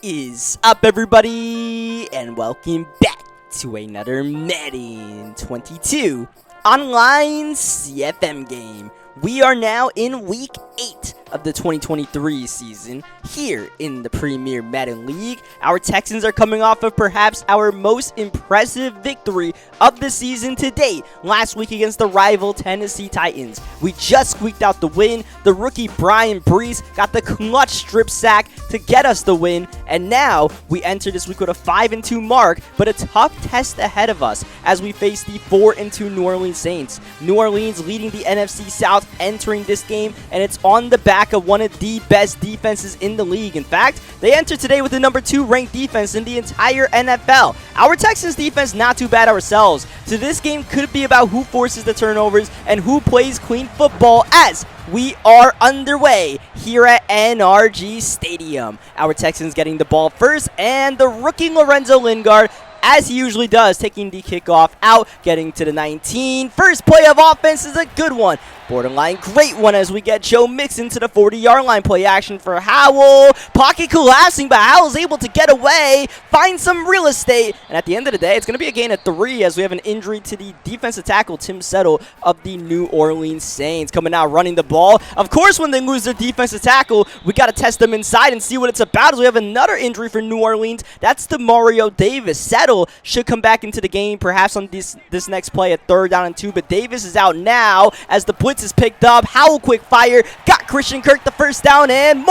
is up, everybody, and welcome back to another Madden 22 online CFM game. We are now in week 8 of the 2023 season here in the Premier Madden League. Our Texans are coming off of perhaps our most impressive victory of the season to date last week against the rival Tennessee Titans. We just squeaked out the win. The rookie Brian Brees got the clutch strip sack to get us the win, and now we enter this week with a 5-2 mark, but a tough test ahead of us as we face the 4-2 New Orleans Saints. New Orleans leading the NFC South entering this game, and it's on the back of one of the best defenses in the league. In fact, they entered today with the number 2 ranked defense in the entire NFL. Our Texans defense not too bad ourselves, so this game could be about who forces the turnovers and who plays clean football as we are underway here at NRG Stadium. Our Texans getting the ball first, and the rookie Lorenzo Lingard, as he usually does, taking the kickoff out, getting to the 19. First play of offense is a good one. Borderline great one as we get Joe Mixon to the 40-yard line. Play action for Howell. Pocket collapsing, but Howell's able to get away, find some real estate, and at the end of the day, it's going to be a gain of 3 as we have an injury to the defensive tackle, Tim Settle, of the New Orleans Saints. Coming out running the ball. Of course, when they lose their defensive tackle, we got to test them inside and see what it's about as we have another injury for New Orleans. That's the Mario Davis. Settle should come back into the game perhaps on this next play at 3rd down and 2, but Davis is out now as the blitz is picked up. Howell quick fire, got Christian Kirk the first down and more.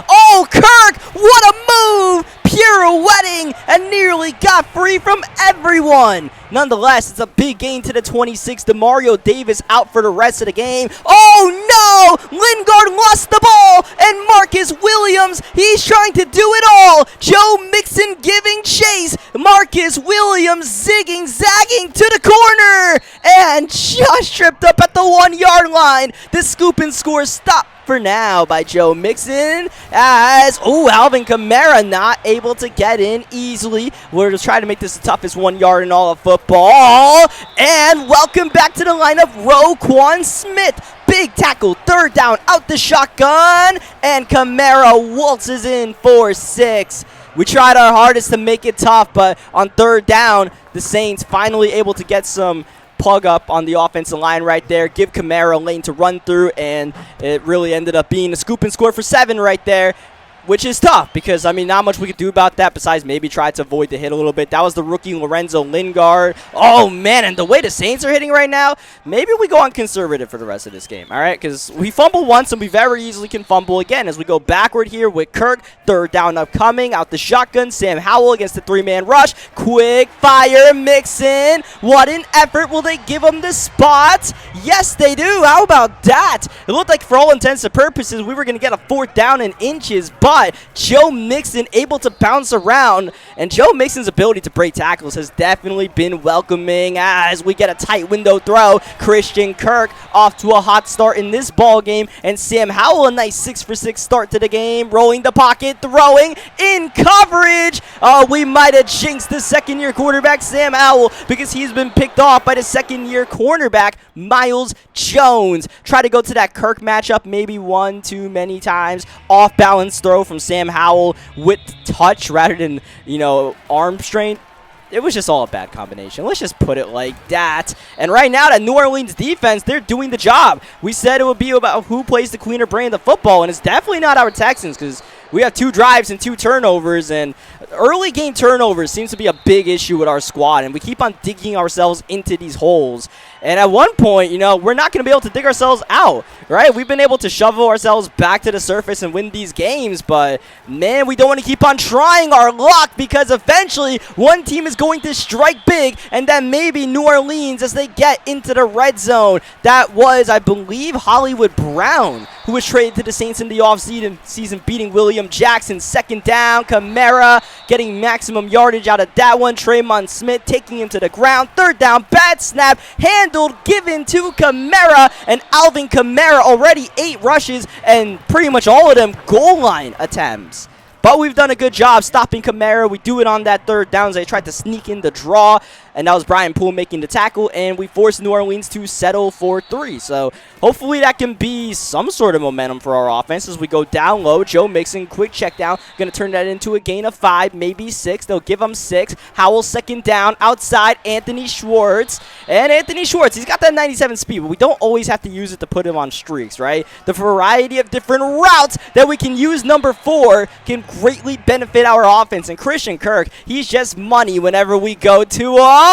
Oh, Kirk, what a move! Pirouetting and nearly got free from everyone. Nonetheless, it's a big gain to the 26. DeMario Davis out for the rest of the game. Oh no! Lingard lost the ball, and Marcus Williams, he's trying to do it all. Joe Mixon giving chase. Marcus Williams zigging, zagging to the corner, and just tripped up at the 1-yard line. The scoop and score stop for now by Joe Mixon as, Alvin Kamara not able to get in easily. We're just trying to make this the toughest 1 yard in all of football. And welcome back to the lineup, Roquan Smith. Big tackle, 3rd down, out the shotgun, and Kamara waltzes in for 6. We tried our hardest to make it tough, but on 3rd down, the Saints finally able to get some plug up on the offensive line right there, give Kamara a lane to run through, and it really ended up being a scoop and score for 7 right there, which is tough because, I mean, not much we could do about that besides maybe try to avoid the hit a little bit. That was the rookie Lorenzo Lingard. Oh, man, and the way the Saints are hitting right now, maybe we go on conservative for the rest of this game, all right? Because we fumble once, and we very easily can fumble again as we go backward here with Kirk. 3rd down upcoming, out the shotgun. Sam Howell against the 3-man rush. Quick fire, Mixon. What an effort. Will they give him the spot? Yes, they do. How about that? It looked like for all intents and purposes, we were going to get a 4th down in inches, but Joe Mixon able to bounce around, and Joe Mixon's ability to break tackles has definitely been welcoming as we get a tight window throw. Christian Kirk off to a hot start in this ball game, and Sam Howell a nice 6-for-6 start to the game, rolling the pocket, throwing in coverage. Oh, we might have jinxed the 2nd-year quarterback Sam Howell because he's been picked off by the 2nd-year cornerback Miles Jones. Try to go to that Kirk matchup maybe one too many times. Off balance throw from Sam Howell with touch rather than, arm strength. It was just all a bad combination. Let's just put it like that. And right now, that New Orleans defense, they're doing the job. We said it would be about who plays the cleaner brand of football, and it's definitely not our Texans because we have 2 drives and 2 turnovers, and early game turnovers seems to be a big issue with our squad, and we keep on digging ourselves into these holes. And at one point, we're not going to be able to dig ourselves out, right? We've been able to shovel ourselves back to the surface and win these games, but, man, we don't want to keep on trying our luck because eventually one team is going to strike big, and then maybe New Orleans as they get into the red zone. That was, I believe, Hollywood Brown, who was traded to the Saints in the offseason, beating William Jackson. 2nd down, Kamara getting maximum yardage out of that one. Traymon Smith taking him to the ground. 3rd down, bad snap, handled, given to Kamara, and Alvin Kamara already 8 rushes and pretty much all of them goal line attempts. But we've done a good job stopping Kamara. We do it on that 3rd down as they tried to sneak in the draw. and that was Brian Poole making the tackle, and we forced New Orleans to settle for 3. So hopefully that can be some sort of momentum for our offense as we go down low. Joe Mixon, quick check down, going to turn that into a gain of 5, maybe 6. They'll give him 6. Howell second down, outside Anthony Schwartz. And Anthony Schwartz, he's got that 97 speed, but we don't always have to use it to put him on streaks, right? The variety of different routes that we can use number 4 can greatly benefit our offense. And Christian Kirk, he's just money whenever we go to him.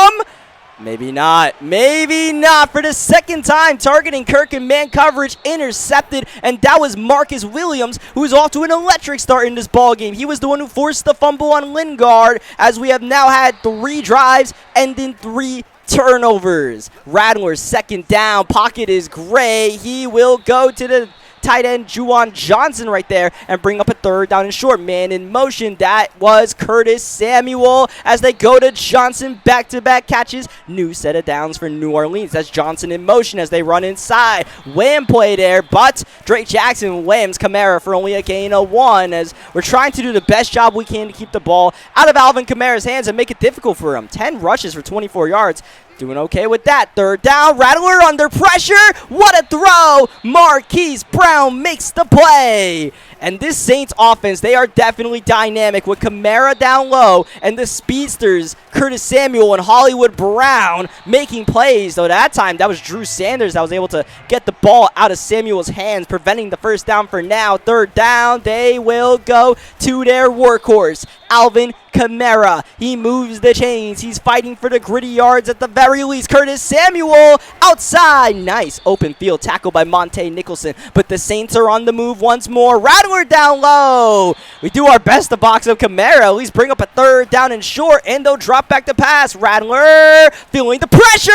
Maybe not. Maybe not. For the second time, targeting Kirk in man coverage, intercepted, and that was Marcus Williams, who's off to an electric start in this ball game. He was the one who forced the fumble on Lingard, as we have now had 3 drives ending 3 turnovers. Rattler second down. Pocket is gray. He will go to the tight end Juwan Johnson right there and bring up a 3rd down and short. Man in motion. That was Curtis Samuel as they go to Johnson. Back-to-back catches. New set of downs for New Orleans. That's Johnson in motion as they run inside. Wham play there, but Drake Jackson whams Kamara for only a gain of 1 as we're trying to do the best job we can to keep the ball out of Alvin Kamara's hands and make it difficult for him. 10 rushes for 24 yards. Doing okay with that. 3rd down. Rattler under pressure. What a throw. Marquise Brown makes the play. And this Saints offense, they are definitely dynamic with Kamara down low and the speedsters, Curtis Samuel and Hollywood Brown, making plays. Though that time, that was Drew Sanders that was able to get the ball out of Samuel's hands, preventing the 1st down for now. 3rd down, they will go to their workhorse, Alvin Kamara. He moves the chains. He's fighting for the gritty yards at the very least. Curtis Samuel outside. Nice open field tackle by Monte Nicholson. But the Saints are on the move once more. Rattler down low. We do our best to box up Kamara. At least bring up a 3rd down and short. And they'll drop back to pass. Rattler feeling the pressure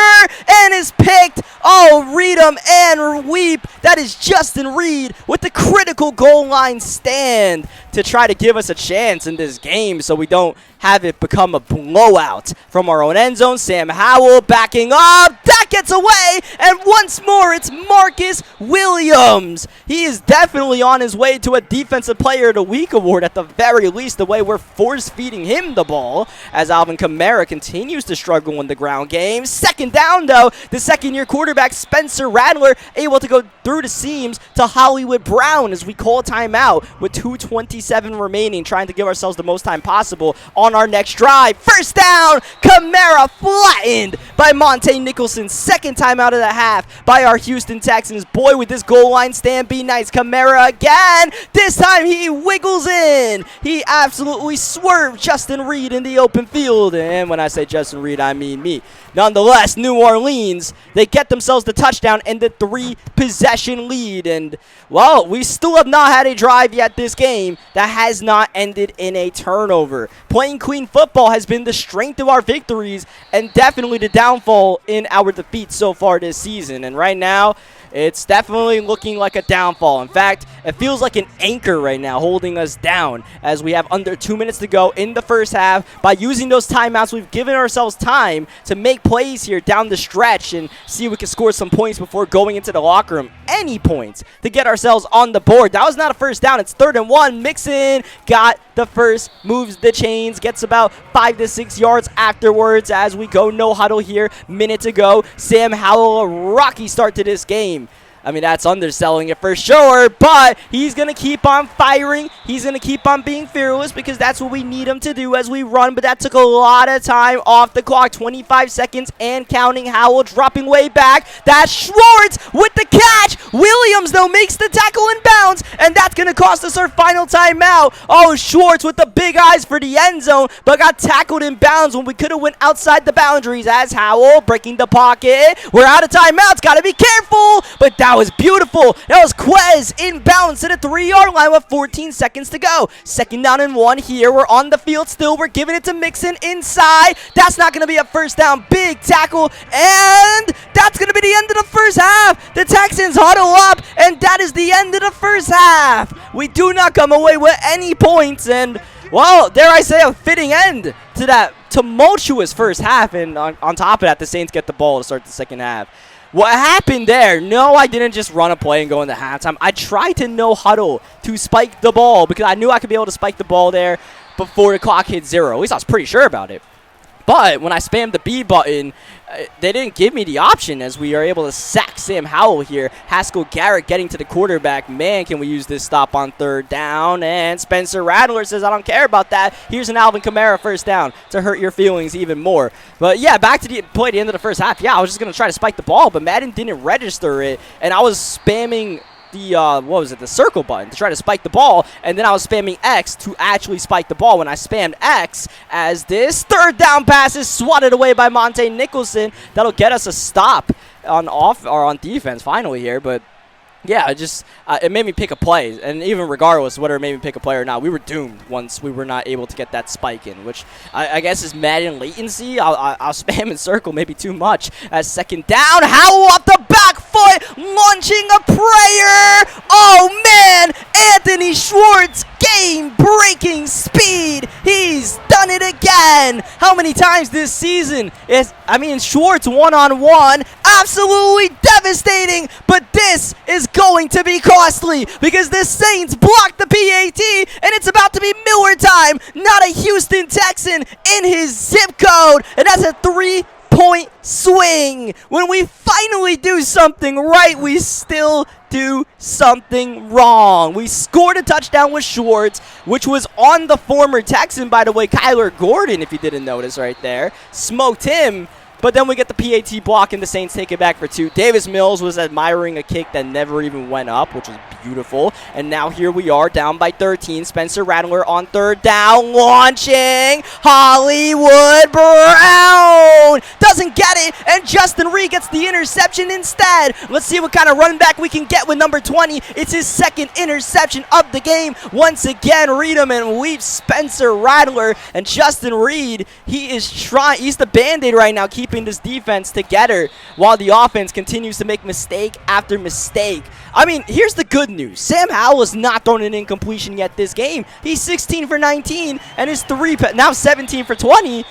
and is picked. Oh, read him and weep. That is Justin Reed with the critical goal line stand to try to give us a chance in this game so we don't have it become a blowout from our own end zone. Sam Howell backing up. That gets away. And once more, it's Marcus Williams. He is definitely on his way to a Defensive Player of the Week award at the very least, the way we're force-feeding him the ball as Alvin Kamara continues to struggle in the ground game. 2nd down, though. The second-year quarterback, Spencer Rattler, able to go through the seams to Hollywood Brown as we call timeout with 2:27 remaining, trying to give ourselves the most time possible on our next drive. 1st down, Kamara flattened by Monte Nicholson. 2nd time out of the half by our Houston Texans. Boy, with this goal line stand be nice. Kamara again. This time he wiggles in. He absolutely swerved Justin Reed in the open field. And when I say Justin Reed, I mean me. Nonetheless, New Orleans, they get themselves the touchdown and the 3-possession lead. And, well, we still have not had a drive yet this game that has not ended in a turnover. Playing clean football has been the strength of our victories and definitely the downfall in our defeats so far this season. And right now, it's definitely looking like a downfall. In fact, it feels like an anchor right now holding us down as we have under 2 minutes to go in the first half. By using those timeouts, we've given ourselves time to make plays here down the stretch and see if we can score some points before going into the locker room. Any points to get ourselves on the board. That was not a 1st down. It's 3rd and 1. Mixon got the first, moves the chains, gets about 5 to 6 yards afterwards as we go no huddle here. Minute to go. Sam Howell, a rocky start to this game. I mean, that's underselling it for sure, but he's going to keep on firing. He's going to keep on being fearless because that's what we need him to do as we run, but that took a lot of time off the clock. 25 seconds and counting. Howell dropping way back. That's Schwartz with the catch. Williams, though, makes the tackle in bounds, and that's going to cost us our final timeout. Oh, Schwartz with the big eyes for the end zone, but got tackled in bounds when we could have went outside the boundaries as Howell breaking the pocket. We're out of timeouts. Got to be careful, but that was beautiful. That was Quez inbounds to the 3-yard line with 14 seconds to go. 2nd down and 1 here. We're on the field still. We're giving it to Mixon inside. That's not going to be a 1st down. Big tackle, and that's going to be the end of the first half. The Texans huddle up, and that is the end of the first half. We do not come away with any points, and, well, dare I say, a fitting end to that tumultuous first half. And on top of that, the Saints get the ball to start the second half. What happened there? No, I didn't just run a play and go into halftime. I tried to no huddle to spike the ball because I knew I could be able to spike the ball there before the clock hit 0. At least I was pretty sure about it. But when I spammed the B button, they didn't give me the option as we are able to sack Sam Howell here. Haskell Garrett getting to the quarterback. Man, can we use this stop on 3rd down. And Spencer Rattler says, I don't care about that. Here's an Alvin Kamara 1st down to hurt your feelings even more. But yeah, back to the play at the end of the 1st half. Yeah, I was just going to try to spike the ball, but Madden didn't register it. And I was spamming the circle button to try to spike the ball, and then I was spamming X to actually spike the ball when I spammed X, as this 3rd down pass is swatted away by Monte Nicholson. That'll get us a stop on defense finally here, but yeah, it made me pick a play, and even regardless whether it made me pick a play or not, we were doomed once we were not able to get that spike in, which I guess is Madden latency. I'll spam and circle maybe too much. As 2nd down, Howell off the back foot, launching a prayer. Oh man, Anthony Schwartz, game-breaking speed. He's done it again. How many times this season? Schwartz one-on-one, absolutely devastating, but this is going to be costly because the Saints blocked the PAT, and it's about to be Miller time, not a Houston Texan in his zip code, and that's a 3-point swing. When we finally do something right, we still do something wrong. We scored a touchdown with Schwartz, which was on the former Texan, by the way, Kyler Gordon, if you didn't notice right there. Smoked him. But then we get the PAT block, and the Saints take it back for 2. Davis Mills was admiring a kick that never even went up, which was beautiful. And now here we are, down by 13. Spencer Rattler on 3rd down, launching. Hollywood Brown doesn't get it, and Justin Reed gets the interception instead. Let's see what kind of running back we can get with number 20. It's his 2nd interception of the game. Once again, read him and weep. Spencer Rattler and Justin Reed. He's the Band-Aid right now, keeping this defense together while the offense continues to make mistake after mistake. Here's the good news. Sam Howell has not thrown an incompletion yet this game. He's 16 for 19 and is now 17 for 20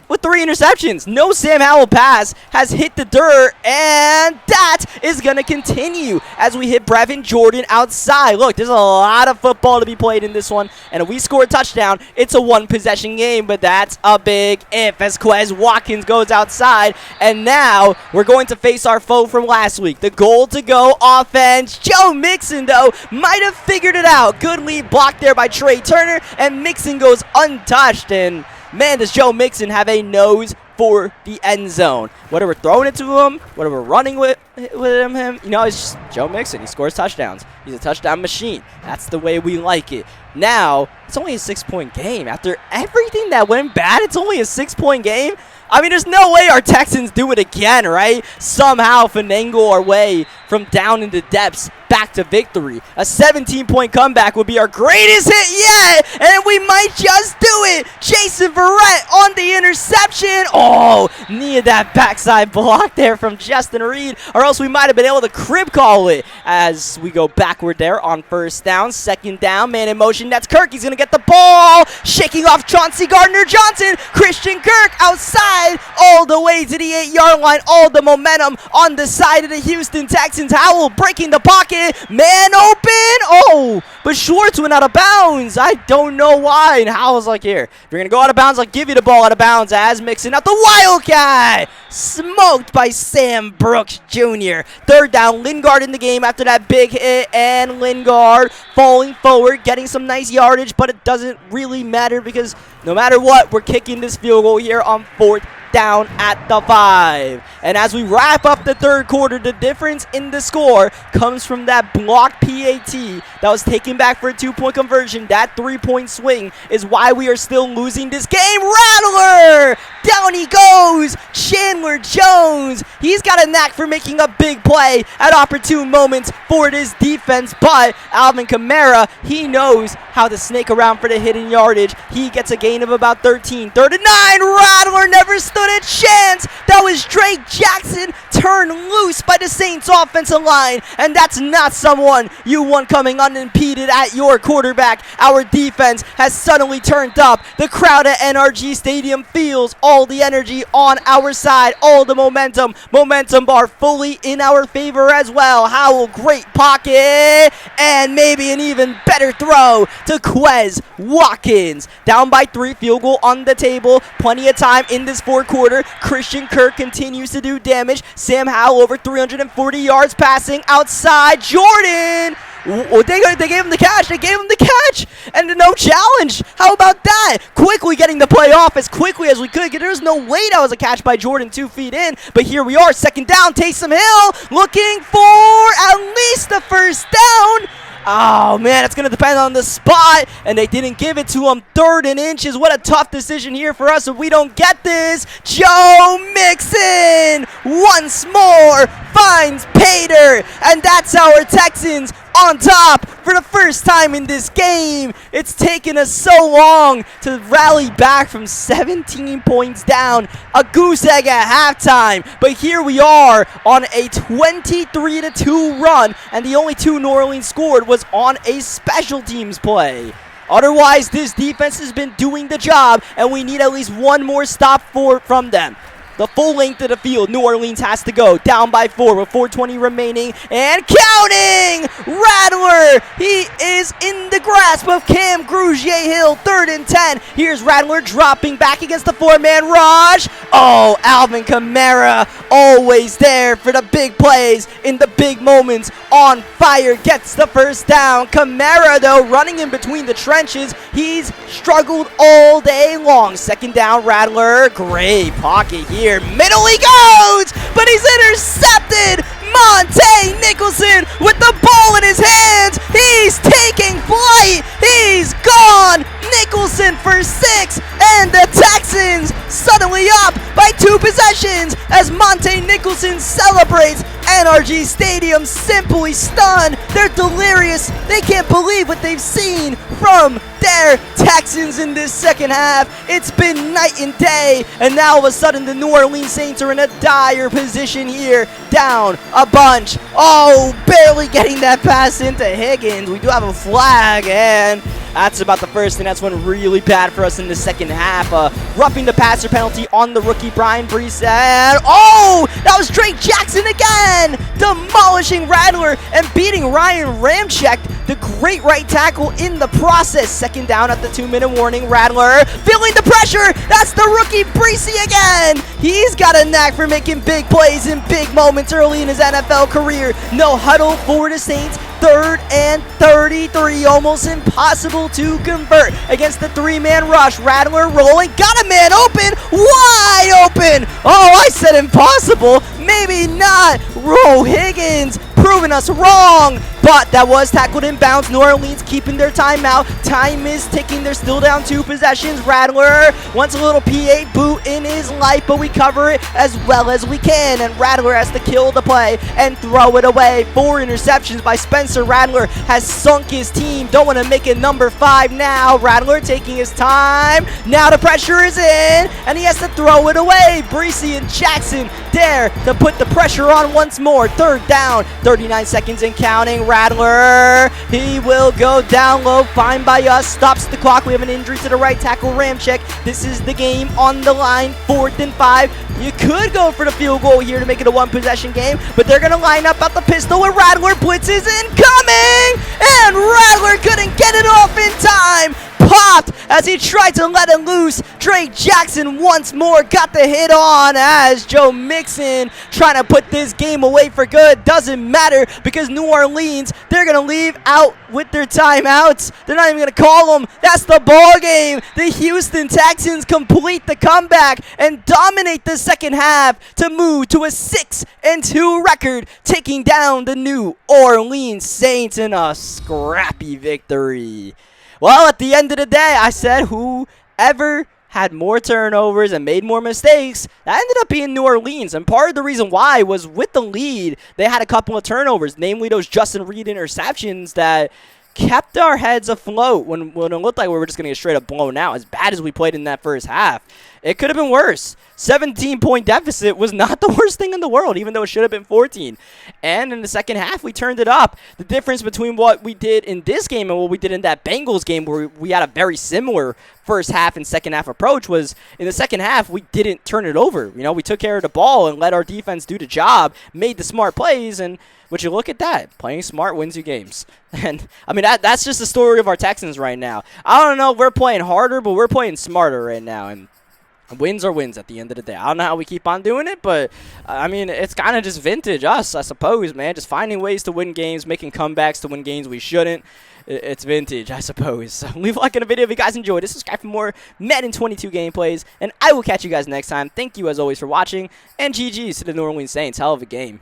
with 3 interceptions. No Sam Howell pass has hit the dirt, and that is going to continue as we hit Brevin Jordan outside. Look, there's a lot of football to be played in this one, and if we score a touchdown, it's a 1-possession game, but that's a big if as Quez Watkins goes outside, and now we're going to face our foe from last week, the goal-to-go offense. Joe Mixon, though, might have figured it out. Good lead block there by Trey Turner, and Mixon goes untouched, and man, does Joe Mixon have a nose for the end zone. Whether we're throwing it to him, whether we're running with him, it's just Joe Mixon. He scores touchdowns. He's a touchdown machine. That's the way we like it. Now, it's only a 6-point game. After everything that went bad, it's only a 6-point game. There's no way our Texans do it again, right? Somehow finagle our way from down in the depths back to victory. A 17-point comeback would be our greatest hit yet, and we might just do it. Jason Verrett on the interception. Oh, needed that backside block there from Justin Reed, or else we might have been able to crib call it as we go backward there on 1st down. 2nd down, man in motion. That's Kirk. He's going to get the ball. Shaking off Chauncey Gardner-Johnson. Christian Kirk outside all the way to the 8-yard line. All the momentum on the side of the Houston Texans. Howell breaking the pocket. Man open. Oh, but Schwartz went out of bounds. I don't know why. And Howell's like, here, if you're going to go out of bounds, I'll give you the ball out of bounds. As Mixon out the Wildcat. Smoked by Sam Brooks Jr. 3rd down. Lingard in the game after that big hit. And Lingard falling forward, getting some nice yardage, but it doesn't really matter because no matter what, we're kicking this field goal here on 4th down at the 5. And as we wrap up the 3rd quarter, the difference in the score comes from that blocked PAT that was taken back for a 2-point conversion. That 3-point swing is why we are still losing this game. Rattler! Down he goes! Chandler Jones! He's got a knack for making a big play at opportune moments for this defense, but Alvin Kamara, he knows how to snake around for the hidden yardage. He gets a gain of about 13. 3rd and 9! Rattler never stood a chance. That was Drake Jackson turned loose by the Saints offensive line, and that's not someone you want coming unimpeded at your quarterback. Our defense has suddenly turned up. The crowd at NRG Stadium feels all all the energy on our side, all the momentum. Momentum bar fully in our favor as well. Howell, great pocket, and maybe an even better throw to Quez Watkins. Down by 3, field goal on the table. Plenty of time in this fourth quarter. Christian Kirk continues to do damage. Sam Howell over 340 yards passing outside. Jordan! They gave him the catch. They gave him the catch. And no challenge. How about that? Quickly getting the play off as quickly as we could. There's no way that was a catch by Jordan 2 feet in. But here we are. Second down. Taysom Hill looking for at least the first down. Oh, man, it's going to depend on the spot, and they didn't give it to him. 3rd and inches. What a tough decision here for us if we don't get this. Joe Mixon once more finds Pater, and that's our Texans on top for the first time in this game. It's taken us so long to rally back from 17 points down, a goose egg at halftime, but here we are on a 23-2 run, and the only 2 New Orleans scored was on a special teams play. Otherwise, this defense has been doing the job, and we need at least one more stop from them. The full length of the field, New Orleans has to go. Down by 4 with 4:20 remaining and counting! Rattler, he is in the grasp of Cam Grugier-Hill. 3rd and 10. Here's Rattler dropping back against the 4-man rush. Oh, Alvin Kamara, always there for the big plays in the big moments. On fire, gets the first down. Kamara, though, running in between the trenches. He's struggled all day long. 2nd down, Rattler. Great pocket here. Middle he goes, but he's intercepted. Monte Nicholson with the ball in his hands. He's taking flight. He's gone. Nicholson for 6, and the Texans suddenly up by 2 possessions as Monte Nicholson celebrates. NRG Stadium simply stunned. They're delirious. They can't believe what they've seen from their Texans in this second half. It's been night and day, and now all of a sudden the New Orleans Saints are in a dire position here. Down a bunch. Oh, barely getting that pass into Higgins. We do have a flag, and that's about the first thing. That's went really bad for us in the second half. Roughing the passer penalty on the rookie Brian Brees. And oh, that was Drake Jackson again, demolishing Rattler and beating Ryan Ramczyk, the great right tackle in the process. 2nd down at the 2-minute warning. Rattler feeling the pressure. That's the rookie Breesy again. He's got a knack for making big plays in big moments early in his NFL career. No huddle for the Saints. 3rd and 33, almost impossible to convert against the 3-man rush. Rattler rolling, got a man open, wide open. Oh, I said impossible. Maybe not. Higgins proving us wrong, but that was tackled in bounds. New Orleans keeping their timeout. Time is ticking. They're still down 2 possessions. Rattler wants a little PA boot in his life, but we cover it as well as we can, and Rattler has to kill the play and throw it away. 4 interceptions by Spencer Rattler has sunk his team. Don't want to make it number 5 now. Rattler taking his time. Now the pressure is in, and he has to throw it away. Breesy and Jackson there to put the pressure on once more. 3rd down, 39 seconds and counting. Rattler, he will go down low. Fine by us. Stops the clock. We have an injury to the right tackle, Ramczyk. This is the game on the line. 4th and 5. You could go for the field goal here to make it a 1-possession game, but they're going to line up at the pistol with Rattler. Blitz is incoming, and Rattler couldn't get it off in time. Popped as he tried to let it loose. Drake Jackson once more got the hit on as Joe Mixon trying to put this game away for good. Doesn't matter because New Orleans, they're going to leave out with their timeouts. They're not even going to call them. That's the ball game. The Houston Texans complete the comeback and dominate the second half to move to a 6-2 record, taking down the New Orleans Saints in a scrappy victory. Well, at the end of the day, I said whoever had more turnovers and made more mistakes, that ended up being New Orleans. And part of the reason why was with the lead, they had a couple of turnovers, namely those Justin Reed interceptions that kept our heads afloat when it looked like we were just going to get straight up blown out. As bad as we played in that first half, it could have been worse. 17-point deficit was not the worst thing in the world, even though it should have been 14. And in the second half, we turned it up. The difference between what we did in this game and what we did in that Bengals game, where we had a very similar first half and second half approach was in the second half, we didn't turn it over. You know, we took care of the ball and let our defense do the job, made the smart plays, and but you look at that. Playing smart wins you games. And, I mean, that's just the story of our Texans right now. I don't know, we're playing harder, but we're playing smarter right now, and wins are wins at the end of the day. I don't know how we keep on doing it, but, I mean, it's kind of just vintage us, I suppose, man. Just finding ways to win games, making comebacks to win games we shouldn't. It's vintage, I suppose. So leave a like on the video if you guys enjoyed it. Subscribe for more Madden 22 gameplays, and I will catch you guys next time. Thank you, as always, for watching, and GG's to the New Orleans Saints. Hell of a game.